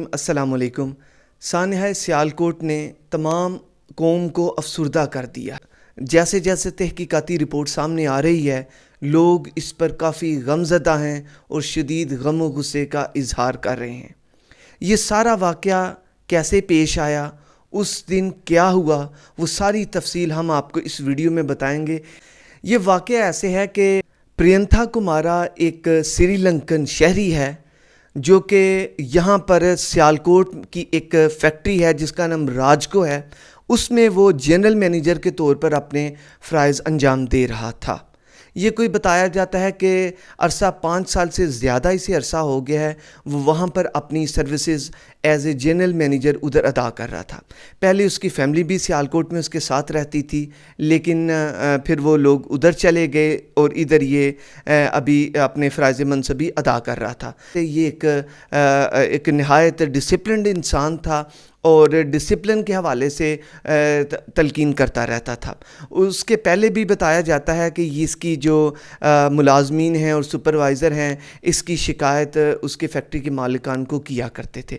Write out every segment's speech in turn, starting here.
السلام علیکم۔ سانحہ سیالکوٹ نے تمام قوم کو افسردہ کر دیا۔ جیسے جیسے تحقیقاتی رپورٹ سامنے آ رہی ہے، لوگ اس پر کافی غمزدہ ہیں اور شدید غم و غصے کا اظہار کر رہے ہیں۔ یہ سارا واقعہ کیسے پیش آیا، اس دن کیا ہوا، وہ ساری تفصیل ہم آپ کو اس ویڈیو میں بتائیں گے۔ یہ واقعہ ایسے ہے کہ پرینتھا کمارا ایک سری لنکن شہری ہے جو کہ یہاں پر سیالکوٹ کی ایک فیکٹری ہے جس کا نام راجکو ہے، اس میں وہ جنرل مینیجر کے طور پر اپنے فرائض انجام دے رہا تھا۔ یہ کوئی بتایا جاتا ہے کہ عرصہ 5 سال سے زیادہ اسے عرصہ ہو گیا ہے وہ وہاں پر اپنی services as a general manager ادھر ادا کر رہا تھا۔ پہلے اس کی فیملی بھی سیالکوٹ میں اس کے ساتھ رہتی تھی، لیکن پھر وہ لوگ ادھر چلے گئے اور ادھر یہ ابھی اپنے فرائض منصبی ادا کر رہا تھا۔ یہ ایک نہایت ڈسپلنڈ انسان تھا اور ڈسپلن کے حوالے سے تلقین کرتا رہتا تھا۔ اس کے پہلے بھی بتایا جاتا ہے کہ اس کی جو ملازمین ہیں اور سپروائزر ہیں، اس کی شکایت اس کے فیکٹری کے مالکان کو کیا کرتے تھے۔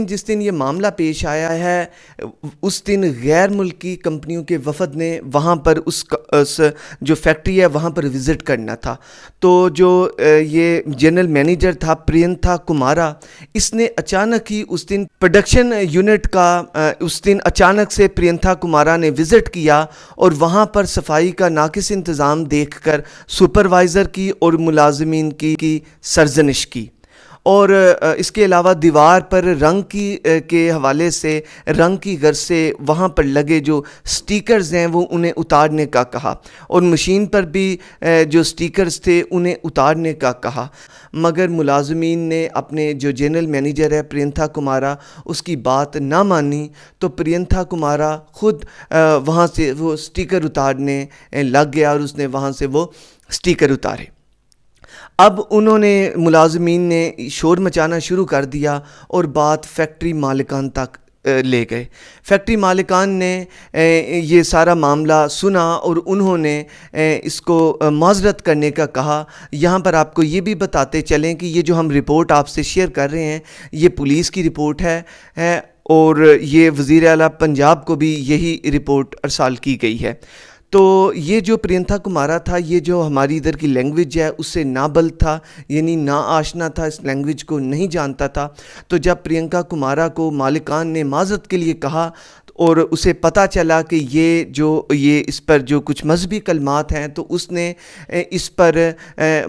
جس دن یہ معاملہ پیش آیا ہے، اس دن غیر ملکی کمپنیوں کے وفد نے وہاں پر اس جو فیکٹری ہے وہاں پر وزٹ کرنا تھا۔ تو جو یہ جنرل مینیجر تھا پرینتھا کمارا، اس نے اچانک ہی اس دن پروڈکشن یونٹ کا اس دن اچانک سے پرینتھا کمارا نے وزٹ کیا اور وہاں پر صفائی کا ناقص انتظام دیکھ کر سپروائزر کی اور ملازمین کی سرزنش کی، اور اس کے علاوہ دیوار پر رنگ کے حوالے سے رنگ کی غرض سے وہاں پر لگے جو سٹیکرز ہیں وہ انہیں اتارنے کا کہا، اور مشین پر بھی جو سٹیکرز تھے انہیں اتارنے کا کہا، مگر ملازمین نے اپنے جو جنرل مینیجر ہے پرینتھا کمارا اس کی بات نہ مانی، تو پرینتھا کمارا خود وہاں سے وہ سٹیکر اتارنے لگ گیا اور اس نے وہاں سے وہ سٹیکر اتارے۔ اب انہوں نے ملازمین نے شور مچانا شروع کر دیا اور بات فیکٹری مالکان تک لے گئے۔ فیکٹری مالکان نے یہ سارا معاملہ سنا اور انہوں نے اس کو معذرت کرنے کا کہا۔ یہاں پر آپ کو یہ بھی بتاتے چلیں کہ یہ جو ہم رپورٹ آپ سے شیئر کر رہے ہیں یہ پولیس کی رپورٹ ہے اور یہ وزیر اعلیٰ پنجاب کو بھی یہی رپورٹ ارسال کی گئی ہے۔ تو یہ جو پرینتھا کمارا تھا، یہ جو ہماری ادھر کی لینگویج ہے اس سے نابلد تھا، یعنی نا آشنا تھا، اس لینگویج کو نہیں جانتا تھا۔ تو جب پرینتھا کمارا کو مالکان نے معذرت کے لیے کہا اور اسے پتہ چلا کہ یہ اس پر جو کچھ مذہبی کلمات ہیں، تو اس نے اس پر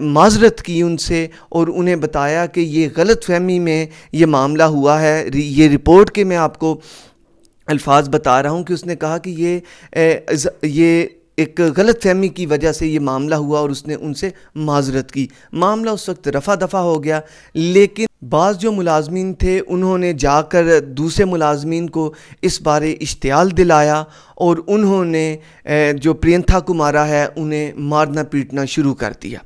معذرت کی ان سے اور انہیں بتایا کہ یہ غلط فہمی میں یہ معاملہ ہوا ہے۔ یہ رپورٹ کے میں آپ کو الفاظ بتا رہا ہوں کہ اس نے کہا کہ یہ ایک غلط فہمی کی وجہ سے یہ معاملہ ہوا اور اس نے ان سے معذرت کی۔ معاملہ اس وقت رفع دفع ہو گیا، لیکن بعض جو ملازمین تھے انہوں نے جا کر دوسرے ملازمین کو اس بارے اشتعال دلایا اور انہوں نے جو پرینتھا کمارا ہے انہیں مارنا پیٹنا شروع کر دیا۔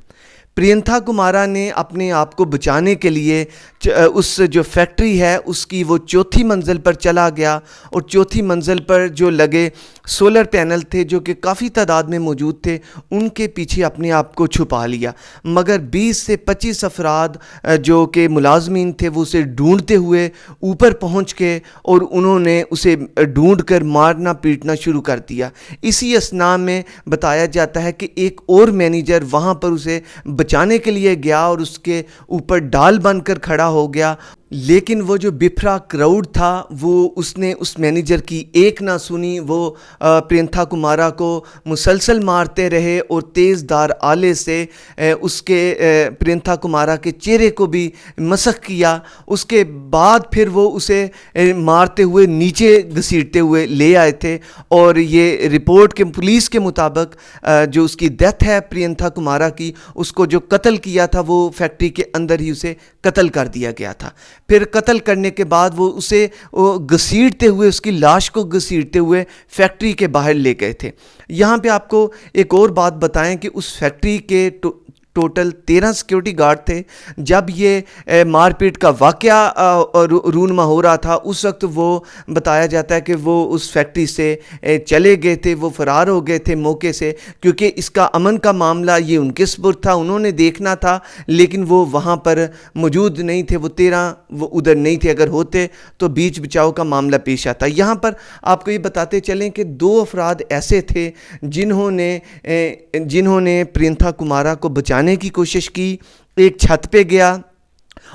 پرینتھا کمارا نے اپنے آپ کو بچانے کے لیے اس جو فیکٹری ہے اس کی وہ 4تھی منزل پر چلا گیا اور 4تھی منزل پر جو لگے سولر پینل تھے جو کہ کافی تعداد میں موجود تھے ان کے پیچھے اپنے آپ کو چھپا لیا، مگر 20 سے 25 افراد جو کہ ملازمین تھے وہ اسے ڈھونڈتے ہوئے اوپر پہنچ کے اور انہوں نے اسے ڈھونڈ کر مارنا پیٹنا شروع کر دیا۔ اسی اثناء میں بتایا جاتا ہے کہ ایک اور مینیجر وہاں پر اسے بچانے کے لیے گیا اور اس کے اوپر ڈال بن کر کھڑا ہو گیا، لیکن وہ جو بفرا کراؤڈ تھا وہ اس نے اس مینیجر کی ایک نہ سنی۔ وہ پرینتھا کمارا کو مسلسل مارتے رہے اور تیز دھار آلے سے اس کے پرینتھا کمارا کے چہرے کو بھی مسخ کیا۔ اس کے بعد پھر وہ اسے مارتے ہوئے نیچے گھسیٹتے ہوئے لے آئے تھے، اور یہ رپورٹ کے پولیس کے مطابق جو اس کی ڈیتھ ہے پرینتھا کمارا کی، اس کو جو قتل کیا تھا وہ فیکٹری کے اندر ہی اسے قتل کر دیا گیا تھا۔ پھر قتل کرنے کے بعد وہ اسے گھسیٹتے ہوئے اس کی لاش کو گھسیٹتے ہوئے فیکٹری کے باہر لے گئے تھے۔ یہاں پہ آپ کو ایک اور بات بتائیں کہ اس فیکٹری کے ٹوٹل 13 سیکیورٹی گارڈ تھے. جب یہ مار پیٹ کا واقعہ رونما ہو رہا تھا اس وقت وہ بتایا جاتا ہے کہ وہ اس فیکٹری سے چلے گئے تھے, وہ فرار ہو گئے تھے موقع سے, کیونکہ اس کا امن کا معاملہ یہ ان کے سپرد تھا, انہوں نے دیکھنا تھا, لیکن وہ وہاں پر موجود نہیں تھے. وہ 13 وہ ادھر نہیں تھے, اگر ہوتے تو بیچ بچاؤ کا معاملہ پیش آتا. یہاں پر آپ کو یہ بتاتے چلیں کہ 2 افراد ایسے تھے جنہوں نے پرینتھا کمارا کو بچانے کی کوشش کی. ایک چھت پہ گیا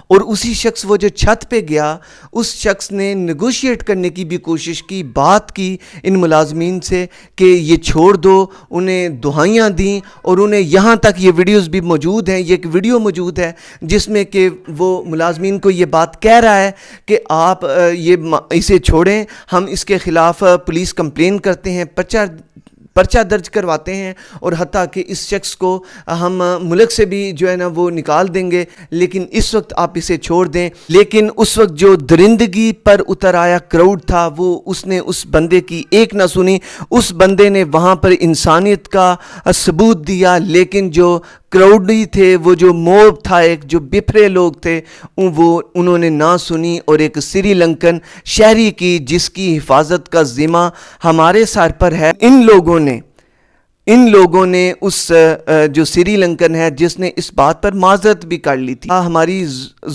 اور اسی شخص وہ جو چھت پہ گیا اس شخص نے نیگوشیٹ کرنے کی بھی کوشش کی, بات کی ان ملازمین سے کہ یہ چھوڑ دو, انہیں دہائیاں دیں, اور انہیں یہاں تک یہ ویڈیوز بھی موجود ہیں, یہ ایک ویڈیو موجود ہے جس میں کہ وہ ملازمین کو یہ بات کہہ رہا ہے کہ آپ اسے چھوڑیں, ہم اس کے خلاف پولیس کمپلین کرتے ہیں, پرچہ درج کرواتے ہیں, اور حتیٰ کہ اس شخص کو ہم ملک سے بھی جو ہے نا وہ نکال دیں گے, لیکن اس وقت آپ اسے چھوڑ دیں. لیکن اس وقت جو درندگی پر اتر آیا کراؤڈ تھا وہ اس نے اس بندے کی ایک نہ سنی. اس بندے نے وہاں پر انسانیت کا ثبوت دیا, لیکن جو کراؤڈ ہی تھے, وہ جو موب تھا, ایک جو بپھرے لوگ تھے, انہوں نے نہ سنی, اور ایک سری لنکن شہری کی جس کی حفاظت کا ذمہ ہمارے سر پر ہے, ان لوگوں نے اس جو سری لنکن ہے جس نے اس بات پر معذرت بھی کر لی تھی, ہماری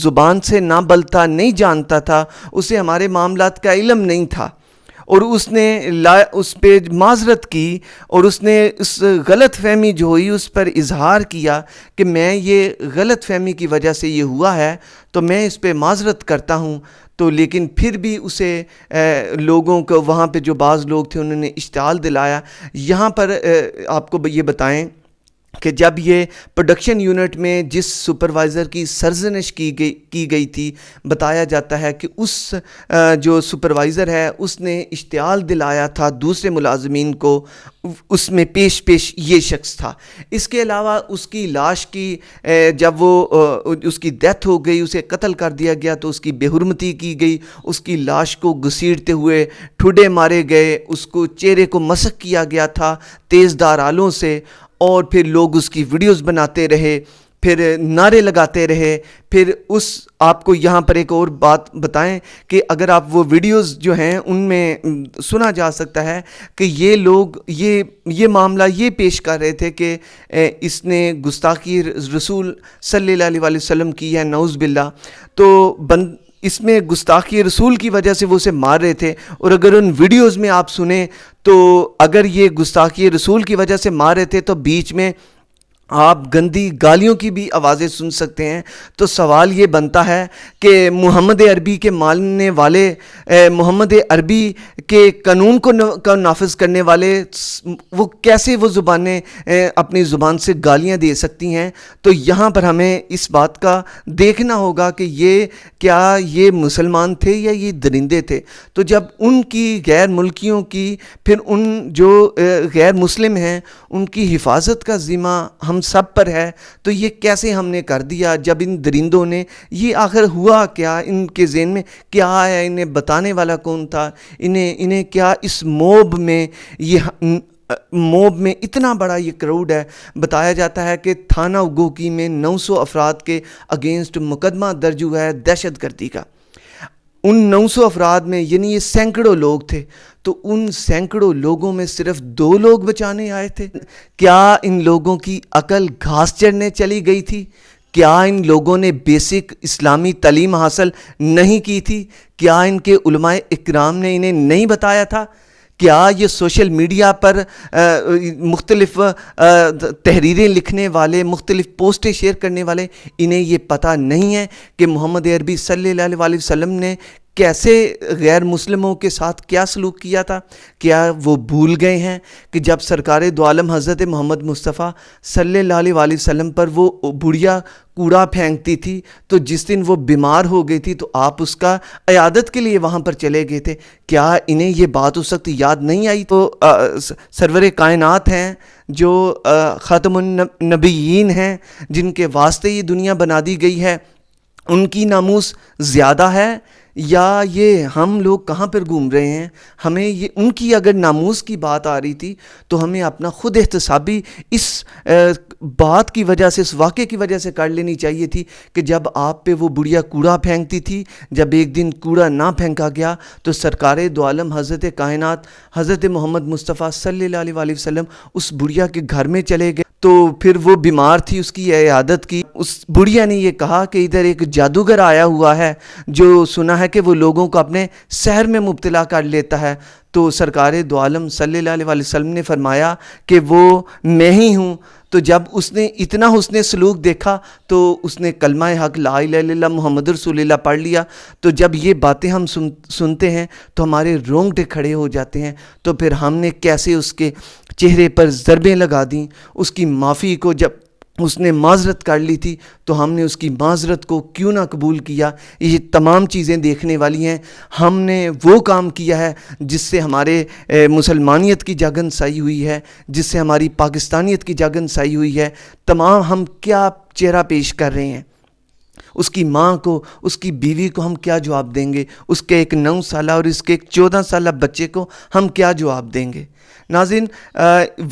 زبان سے نہ بلتا, نہیں جانتا تھا, اسے ہمارے معاملات کا علم نہیں تھا, اور اس نے اس پہ معذرت کی, اور اس نے اس غلط فہمی جو ہوئی اس پر اظہار کیا کہ میں یہ غلط فہمی کی وجہ سے یہ ہوا ہے, تو میں اس پہ معذرت کرتا ہوں. تو لیکن پھر بھی اسے لوگوں کو وہاں پہ جو بعض لوگ تھے انہوں نے اشتعال دلایا. یہاں پر آپ کو یہ بتائیں کہ جب یہ پروڈکشن یونٹ میں جس سپروائزر کی سرزنش کی گئی تھی, بتایا جاتا ہے کہ اس جو سپروائزر ہے اس نے اشتعال دلایا تھا دوسرے ملازمین کو, اس میں پیش یہ شخص تھا. اس کے علاوہ اس کی لاش کی جب اس کی ڈیتھ ہو گئی, اسے قتل کر دیا گیا, تو اس کی بے حرمتی کی گئی, اس کی لاش کو گھسیٹتے ہوئے ٹھوڈے مارے گئے, اس کو چہرے کو مسخ کیا گیا تھا تیز دھار آلوں سے, اور پھر لوگ اس کی ویڈیوز بناتے رہے, پھر نعرے لگاتے رہے. پھر آپ کو یہاں پر ایک اور بات بتائیں کہ اگر آپ وہ ویڈیوز جو ہیں ان میں سنا جا سکتا ہے کہ یہ لوگ یہ معاملہ یہ پیش کر رہے تھے کہ اس نے گستاخی رسول صلی اللہ علیہ وسلم کی ہے, نعوذ باللہ. تو اس میں گستاخی رسول کی وجہ سے وہ اسے مار رہے تھے, اور اگر ان ویڈیوز میں آپ سنیں تو اگر یہ گستاخی رسول کی وجہ سے مار رہے تھے تو بیچ میں آپ گندی گالیوں کی بھی آوازیں سن سکتے ہیں. تو سوال یہ بنتا ہے کہ محمد عربی کے ماننے والے, محمد عربی کے قانون کو نافذ کرنے والے, وہ کیسے وہ زبانیں اپنی زبان سے گالیاں دے سکتی ہیں؟ تو یہاں پر ہمیں اس بات کا دیکھنا ہوگا کہ یہ مسلمان تھے یا یہ درندے تھے. تو جب ان کی غیر ملکیوں کی, پھر ان جو غیر مسلم ہیں ان کی حفاظت کا ذمہ ہم سب پر ہے, تو یہ کیسے ہم نے کر دیا؟ جب ان درندوں نے, یہ آخر ہوا کیا, ان کے ذہن میں کیا آیا, انہیں بتانے والا کون تھا, انہیں کیا اس موب میں اتنا بڑا یہ کراؤڈ ہے. بتایا جاتا ہے کہ تھانہ گوکی میں 900 افراد کے اگینسٹ مقدمہ درج ہوا ہے دہشت گردی کا. ان 900 افراد میں یعنی یہ سینکڑوں لوگ تھے, تو ان سینکڑوں لوگوں میں صرف 2 لوگ بچانے آئے تھے. کیا ان لوگوں کی عقل گھاس چرنے چلی گئی تھی؟ کیا ان لوگوں نے بیسک اسلامی تعلیم حاصل نہیں کی تھی؟ کیا ان کے علماء اکرام نے انہیں نہیں بتایا تھا؟ کیا یہ سوشل میڈیا پر مختلف تحریریں لکھنے والے, مختلف پوسٹیں شیئر کرنے والے, انہیں یہ پتہ نہیں ہے کہ محمد عربی صلی اللہ علیہ وسلم نے کیسے غیر مسلموں کے ساتھ کیا سلوک کیا تھا؟ کیا وہ بھول گئے ہیں کہ جب سرکار دو عالم حضرت محمد مصطفیٰ صلی اللہ علیہ وسلم پر وہ بڑھیا کوڑا پھینکتی تھی, تو جس دن وہ بیمار ہو گئی تھی تو آپ اس کا عیادت کے لیے وہاں پر چلے گئے تھے؟ کیا انہیں یہ بات اس وقت یاد نہیں آئی؟ تو سرور کائنات ہیں جو خاتم النبیین ہیں, جن کے واسطے یہ دنیا بنا دی گئی ہے, ان کی ناموس زیادہ ہے یا یہ ہم لوگ کہاں پر گھوم رہے ہیں؟ ہمیں یہ ان کی اگر ناموس کی بات آ رہی تھی تو ہمیں اپنا خود احتسابی اس بات کی وجہ سے، اس واقعے کی وجہ سے کر لینی چاہیے تھی کہ جب آپ پہ وہ بڑھیا کوڑا پھینکتی تھی، جب ایک دن کوڑا نہ پھینکا گیا تو سرکار دو عالم حضرت کائنات حضرت محمد مصطفیٰ صلی اللہ علیہ وآلہ وسلم اس بڑھیا کے گھر میں چلے گئے، تو پھر وہ بیمار تھی، اس کی عیادت کی۔ اس بڑھیا نے یہ کہا کہ ادھر ایک جادوگر آیا ہوا ہے جو سنا ہے کہ وہ لوگوں کو اپنے سحر میں مبتلا کر لیتا ہے۔ تو سرکار دو عالم صلی اللہ علیہ وسلم نے فرمایا کہ وہ میں ہی ہوں۔ تو جب اس نے اتنا حسن سلوک دیکھا تو اس نے کلمہ حق لا الہ الا اللہ محمد رسول اللہ پڑھ لیا۔ تو جب یہ باتیں ہم سنتے ہیں تو ہمارے رونگٹے کھڑے ہو جاتے ہیں۔ تو پھر ہم نے کیسے اس کے چہرے پر ضربیں لگا دیں، اس کی معافی کو جب اس نے معذرت کر لی تھی تو ہم نے اس کی معذرت کو کیوں نہ قبول کیا۔ یہ تمام چیزیں دیکھنے والی ہیں۔ ہم نے وہ کام کیا ہے جس سے ہمارے مسلمانیت کی جگن سائی ہوئی ہے، جس سے ہماری پاکستانیت کی جگن سائی ہوئی ہے۔ تمام ہم کیا چہرہ پیش کر رہے ہیں، اس کی ماں کو، اس کی بیوی کو ہم کیا جواب دیں گے، اس کے ایک 9 سالہ اور اس کے ایک 14 سالہ بچے کو ہم کیا جواب دیں گے۔ ناظرین،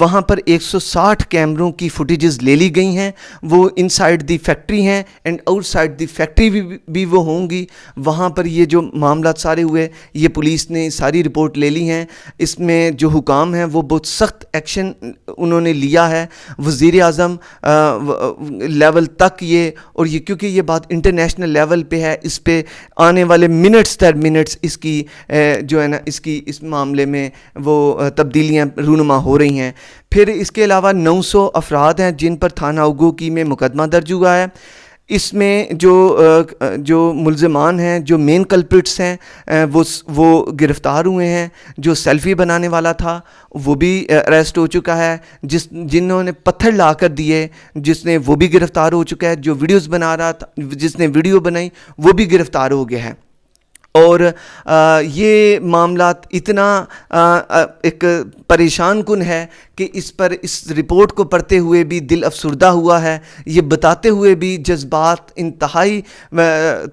وہاں پر 160 کیمروں کی فوٹیجز لے لی گئی ہیں، وہ انسائیڈ دی فیکٹری ہیں and out side the factory بھی وہ ہوں گی۔ وہاں پر یہ جو معاملات سارے ہوئے، یہ پولیس نے ساری رپورٹ لے لی ہیں۔ اس میں جو حکام ہیں وہ بہت سخت ایکشن انہوں نے لیا ہے، وزیر اعظم لیول تک یہ، اور یہ کیونکہ یہ بات انٹرنیشنل لیول پہ ہے، اس پہ آنے والے منٹس در منٹس اس کی جو ہے نا اس معاملے میں وہ تبدیلیاں رونما ہو رہی ہیں۔ پھر اس کے علاوہ 900 افراد ہیں جن پر تھانہ اوگوکی میں مقدمہ درج ہوا ہے۔ اس میں جو ملزمان ہیں، جو مین کلپرٹس ہیں، وہ گرفتار ہوئے ہیں۔ جو سیلفی بنانے والا تھا وہ بھی اریسٹ ہو چکا ہے، جنہوں نے پتھر لا کر دیے وہ بھی گرفتار ہو چکا ہے، جو ویڈیوز بنا رہا تھا، جس نے ویڈیو بنائی وہ بھی گرفتار ہو گیا ہے۔ اور یہ معاملات اتنا ایک پریشان کن ہے کہ اس رپورٹ کو پڑھتے ہوئے بھی دل افسردہ ہوا ہے، یہ بتاتے ہوئے بھی جذبات انتہائی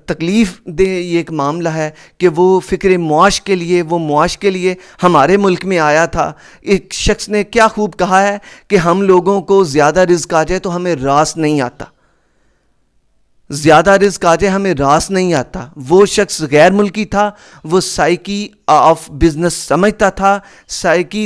تکلیف دہ یہ ایک معاملہ ہے کہ وہ فکر معاش کے لیے ہمارے ملک میں آیا تھا۔ ایک شخص نے کیا خوب کہا ہے کہ ہم لوگوں کو زیادہ رزق آ جائے تو ہمیں راس نہیں آتا، زیادہ رزق آ جائے ہمیں راس نہیں آتا۔ وہ شخص غیر ملکی تھا، وہ سائیکی آف بزنس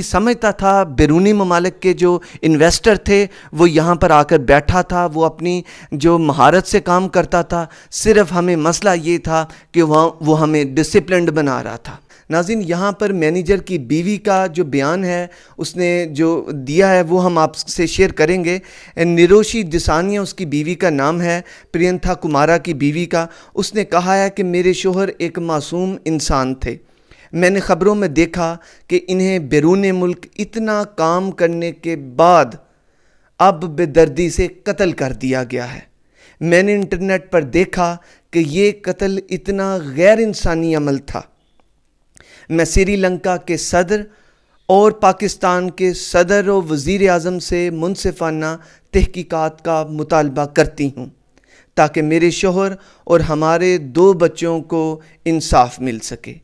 سمجھتا تھا، بیرونی ممالک کے جو انویسٹر تھے وہ یہاں پر آ کر بیٹھا تھا، وہ اپنی جو مہارت سے کام کرتا تھا، صرف ہمیں مسئلہ یہ تھا کہ وہ ہمیں ڈسپلنڈ بنا رہا تھا۔ ناظرین، یہاں پر مینیجر کی بیوی کا جو بیان ہے اس نے جو دیا ہے وہ ہم آپ سے شیئر کریں گے۔ نروشی دسانیہ اس کی بیوی کا نام ہے، پرینتھا کمارا کی بیوی کا۔ اس نے کہا ہے کہ میرے شوہر ایک معصوم انسان تھے، میں نے خبروں میں دیکھا کہ انہیں بیرون ملک اتنا کام کرنے کے بعد اب بے دردی سے قتل کر دیا گیا ہے۔ میں نے انٹرنیٹ پر دیکھا کہ یہ قتل اتنا غیر انسانی عمل تھا۔ میں سری لنکا کے صدر اور پاکستان کے صدر و وزیر اعظم سے منصفانہ تحقیقات کا مطالبہ کرتی ہوں تاکہ میرے شوہر اور ہمارے 2 بچوں کو انصاف مل سکے۔